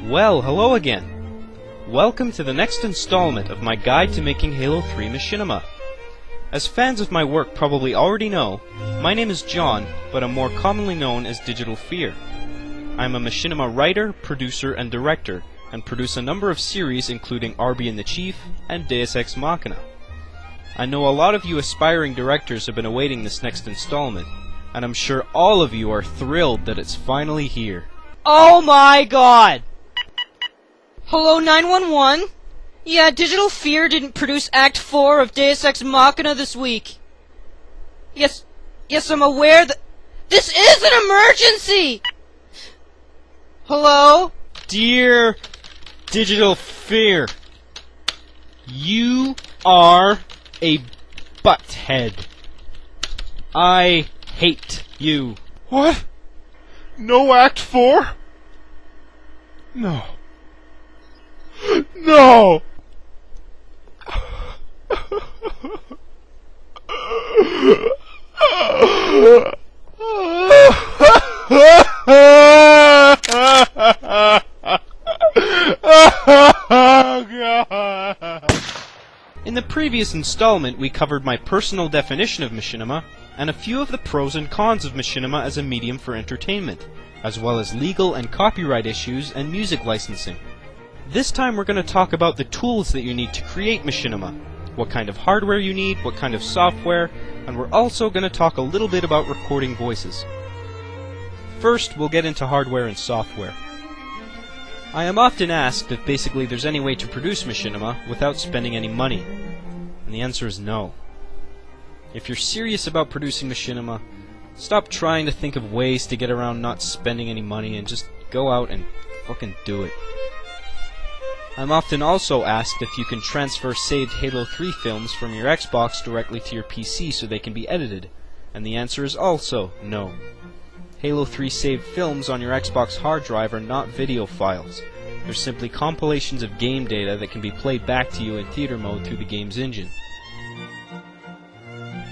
Well, hello again. Welcome to the next installment of my guide to making Halo 3 Machinima. As fans of my work probably already know, my name is John, but I'm more commonly known as DigitalPh33r. I'm a Machinima writer, producer, and director, and produce a number of series including Arby and the Chief and Deus Ex Machina. I know a lot of you aspiring directors have been awaiting this next installment, and I'm sure all of you are thrilled that it's finally here. Oh my god! Hello 911? Yeah, DigitalPh33r didn't produce Act 4 of Deus Ex Machina this week. Yes, I'm aware that... This is an emergency! Hello? Dear DigitalPh33r, you are a butthead. I hate you. What? No Act 4? No. No! In the previous installment, we covered my personal definition of Machinima, and a few of the pros and cons of Machinima as a medium for entertainment, as well as legal and copyright issues and music licensing. This time we're going to talk about the tools that you need to create Machinima, what kind of hardware you need, what kind of software, and we're also going to talk a little bit about recording voices. First, we'll get into hardware and software. I am often asked if basically there's any way to produce Machinima without spending any money, and the answer is no. If you're serious about producing Machinima, stop trying to think of ways to get around not spending any money and just go out and fucking do it. I'm often also asked if you can transfer saved Halo 3 films from your Xbox directly to your PC so they can be edited, and the answer is also no. Halo 3 saved films on your Xbox hard drive are not video files. They're simply compilations of game data that can be played back to you in theater mode through the game's engine.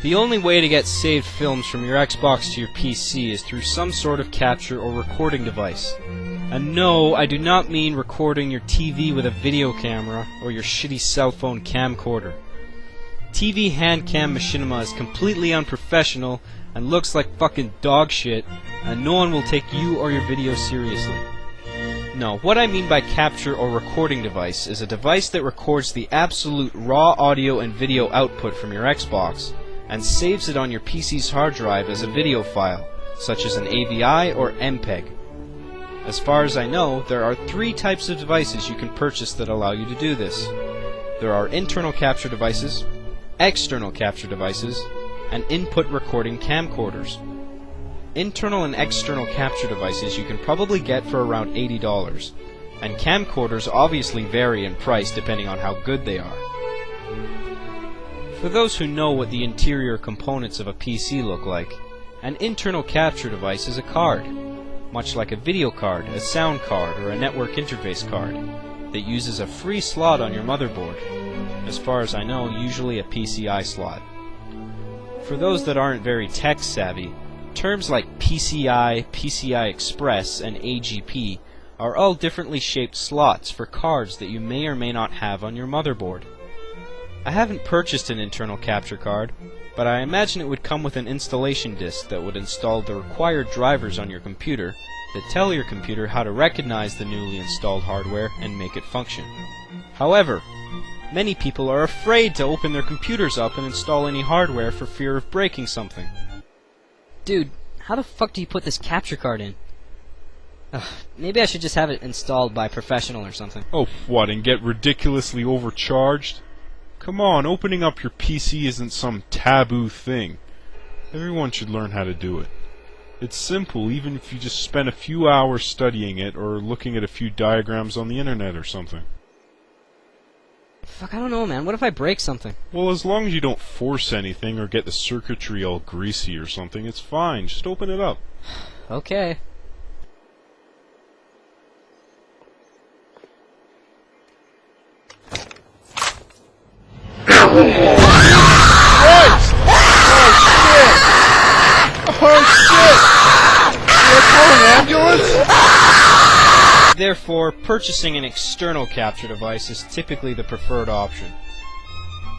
The only way to get saved films from your Xbox to your PC is through some sort of capture or recording device. And no, I do not mean recording your TV with a video camera or your shitty cell phone camcorder. TV handcam Machinima is completely unprofessional and looks like fucking dog shit, and no one will take you or your video seriously. No, what I mean by capture or recording device is a device that records the absolute raw audio and video output from your Xbox and saves it on your PC's hard drive as a video file, such as an AVI or MPEG. As far as I know, there are 3 types of devices you can purchase that allow you to do this. There are internal capture devices, external capture devices, and input recording camcorders. Internal and external capture devices you can probably get for around $80, and camcorders obviously vary in price depending on how good they are. For those who know what the interior components of a PC look like, an internal capture device is a card, much like a video card, a sound card, or a network interface card, that uses a free slot on your motherboard. As far as I know, usually a PCI slot. For those that aren't very tech savvy, terms like PCI, PCI Express, and AGP are all differently shaped slots for cards that you may or may not have on your motherboard. I haven't purchased an internal capture card, but I imagine it would come with an installation disk that would install the required drivers on your computer that tell your computer how to recognize the newly installed hardware and make it function. However, many people are afraid to open their computers up and install any hardware for fear of breaking something. Dude, how the fuck do you put this capture card in? Maybe I should just have it installed by a professional or something. Oh, what, and get ridiculously overcharged? Come on, opening up your PC isn't some taboo thing. Everyone should learn how to do it. It's simple, even if you just spend a few hours studying it or looking at a few diagrams on the internet or something. Fuck, I don't know, man. What if I break something? Well, as long as you don't force anything or get the circuitry all greasy or something, it's fine. Just open it up. Okay. Oh shit! Should I call an ambulance? Therefore, purchasing an external capture device is typically the preferred option.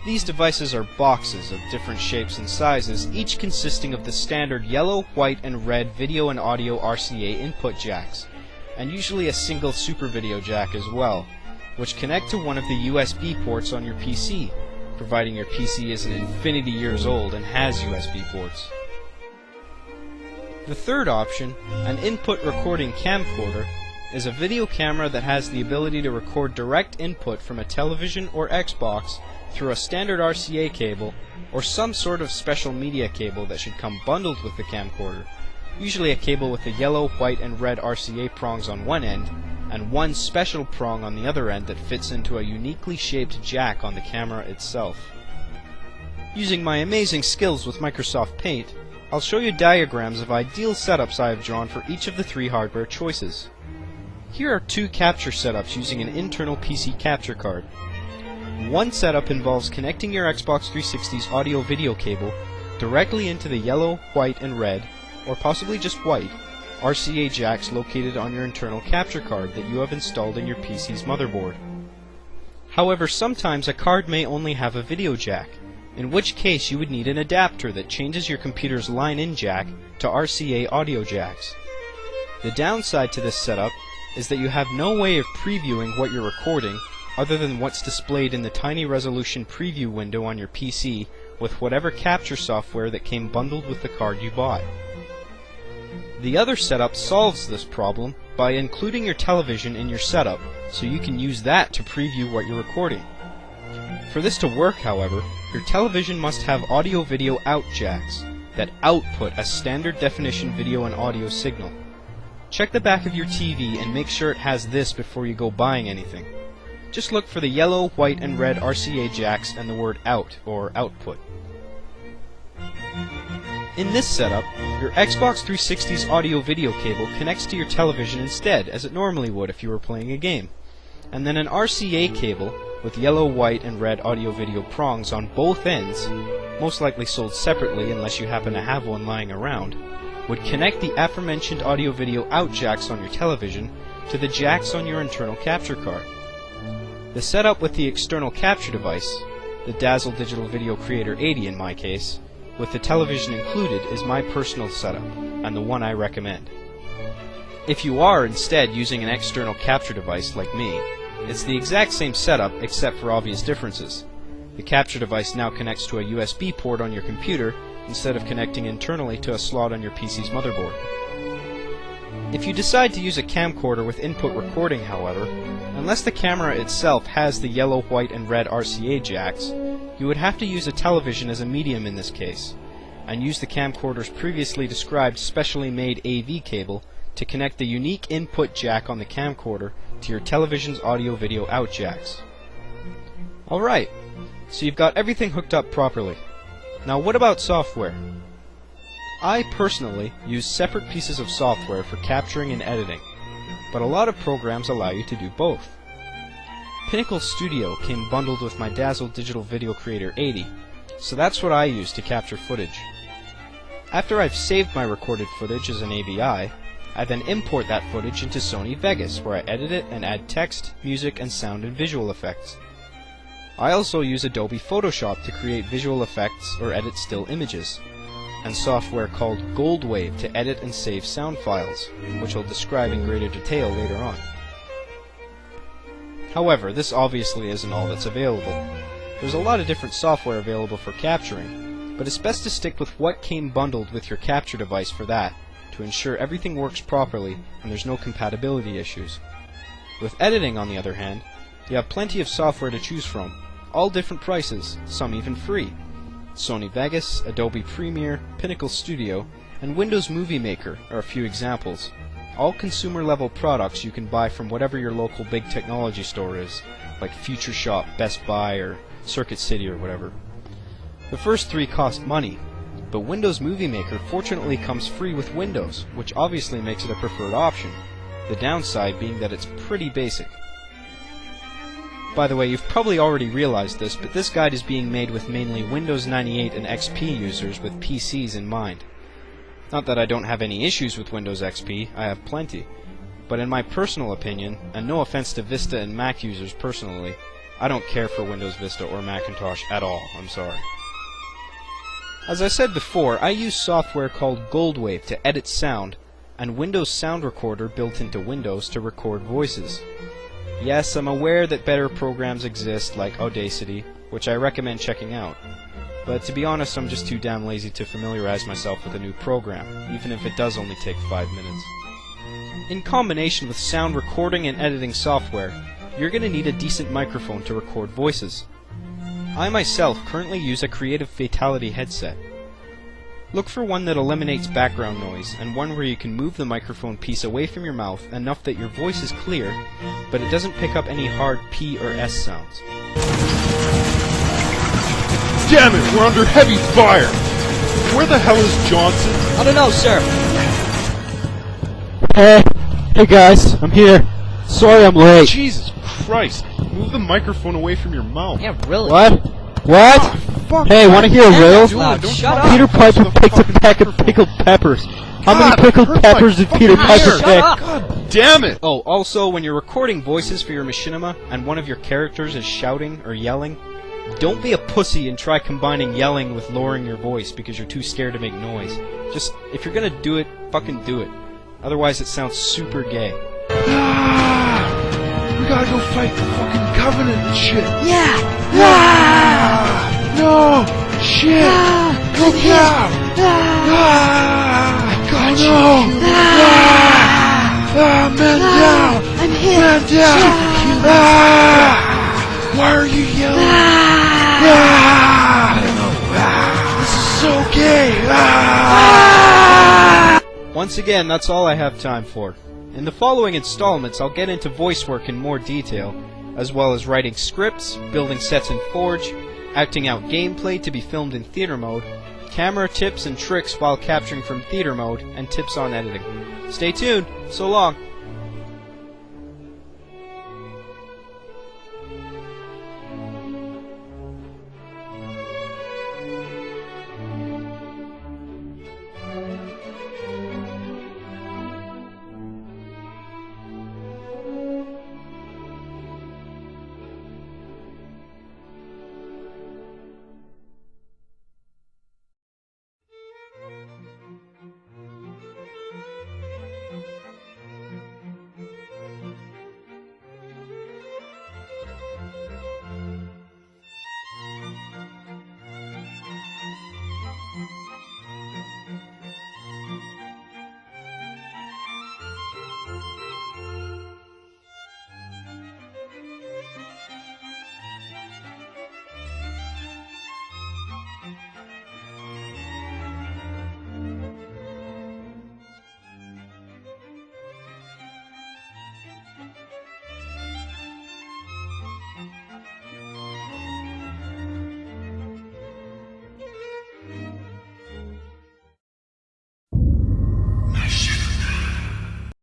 These devices are boxes of different shapes and sizes, each consisting of the standard yellow, white, and red video and audio RCA input jacks, and usually a single super video jack as well, which connect to one of the USB ports on your PC, providing your PC isn't infinity years old and has USB ports. The third option, an input recording camcorder, is a video camera that has the ability to record direct input from a television or Xbox through a standard RCA cable or some sort of special media cable that should come bundled with the camcorder, usually a cable with the yellow, white, and red RCA prongs on one end and one special prong on the other end that fits into a uniquely shaped jack on the camera itself. Using my amazing skills with Microsoft Paint, I'll show you diagrams of ideal setups I have drawn for each of the three hardware choices. Here are two capture setups using an internal PC capture card. One setup involves connecting your Xbox 360's audio-video cable directly into the yellow, white, and red, or possibly just white, RCA jacks located on your internal capture card that you have installed in your PC's motherboard. However, sometimes a card may only have a video jack, in which case you would need an adapter that changes your computer's line-in jack to RCA audio jacks. The downside to this setup is that you have no way of previewing what you're recording other than what's displayed in the tiny resolution preview window on your PC with whatever capture software that came bundled with the card you bought. The other setup solves this problem by including your television in your setup so you can use that to preview what you're recording. For this to work, however, your television must have audio-video out jacks that output a standard definition video and audio signal. Check the back of your TV and make sure it has this before you go buying anything. Just look for the yellow, white, and red RCA jacks and the word out or output. In this setup, your Xbox 360's audio-video cable connects to your television instead, as it normally would if you were playing a game. And then an RCA cable with yellow, white, and red audio-video prongs on both ends, most likely sold separately unless you happen to have one lying around, would connect the aforementioned audio-video out jacks on your television to the jacks on your internal capture card. The setup with the external capture device, the Dazzle Digital Video Creator 80 in my case, with the television included is my personal setup, and the one I recommend. If you are instead using an external capture device like me, it's the exact same setup except for obvious differences. The capture device now connects to a USB port on your computer instead of connecting internally to a slot on your PC's motherboard. If you decide to use a camcorder with input recording, however, unless the camera itself has the yellow, white, and red RCA jacks, you would have to use a television as a medium in this case, and use the camcorder's previously described specially made AV cable to connect the unique input jack on the camcorder to your television's audio-video out jacks. Alright, so you've got everything hooked up properly. Now what about software? I personally use separate pieces of software for capturing and editing, but a lot of programs allow you to do both. Pinnacle Studio came bundled with my Dazzle Digital Video Creator 80, so that's what I use to capture footage. After I've saved my recorded footage as an AVI, I then import that footage into Sony Vegas, where I edit it and add text, music, and sound and visual effects. I also use Adobe Photoshop to create visual effects or edit still images, and software called Goldwave to edit and save sound files, which I'll describe in greater detail later on. However, this obviously isn't all that's available. There's a lot of different software available for capturing, but it's best to stick with what came bundled with your capture device for that, to ensure everything works properly and there's no compatibility issues. With editing, on the other hand, you have plenty of software to choose from, all different prices, some even free. Sony Vegas, Adobe Premiere, Pinnacle Studio, and Windows Movie Maker are a few examples. All consumer-level products you can buy from whatever your local big technology store is, like Future Shop, Best Buy, or Circuit City or whatever. The first three cost money, but Windows Movie Maker fortunately comes free with Windows, which obviously makes it a preferred option, the downside being that it's pretty basic. By the way, you've probably already realized this, but this guide is being made with mainly Windows 98 and XP users with PCs in mind. Not that I don't have any issues with Windows XP, I have plenty. but in my personal opinion, and no offense to Vista and Mac users personally, I don't care for Windows Vista or Macintosh at all, I'm sorry. As I said before, I use software called Goldwave to edit sound, and Windows Sound Recorder built into Windows to record voices. Yes, I'm aware that better programs exist like Audacity, which I recommend checking out. But to be honest, I'm just too damn lazy to familiarize myself with a new program, even if it does only take 5 minutes. In combination with sound recording and editing software, you're going to need a decent microphone to record voices. I myself currently use a Creative Fatality headset. Look for one that eliminates background noise, and one where you can move the microphone piece away from your mouth enough that your voice is clear, but it doesn't pick up any hard P or S sounds. Damn it, we're under heavy fire! Where the hell is Johnson? I don't know, sir. Hey guys, I'm here. Sorry I'm late. Jesus Christ, move the microphone away from your mouth. Yeah, really. What? What? Fuck, Hey, wanna hear a riddle? Loud. Don't Shut talk up. Peter close Piper to the picks a fucking pack of microphone. pickled peppers. How God, many pickled it hurts peppers my did Peter fucking Piper ears. Shut pick? up. God damn it! Oh, also, when you're recording voices for your machinima, and one of your characters is shouting or yelling, don't be a pussy and try combining yelling with lowering your voice because you're too scared to make noise. Just, if you're gonna do it, fucking do it. Otherwise it sounds super gay. We gotta go fight the fucking Covenant and shit. Yeah. No! Shit! Look out! God, no! Man down! I'm here. Man down! Why are you yelling? I don't know. This is so gay! Once again, that's all I have time for. In the following installments, I'll get into voice work in more detail, as well as writing scripts, building sets in Forge, acting out gameplay to be filmed in theater mode, camera tips and tricks while capturing from theater mode, and tips on editing. Stay tuned. So long.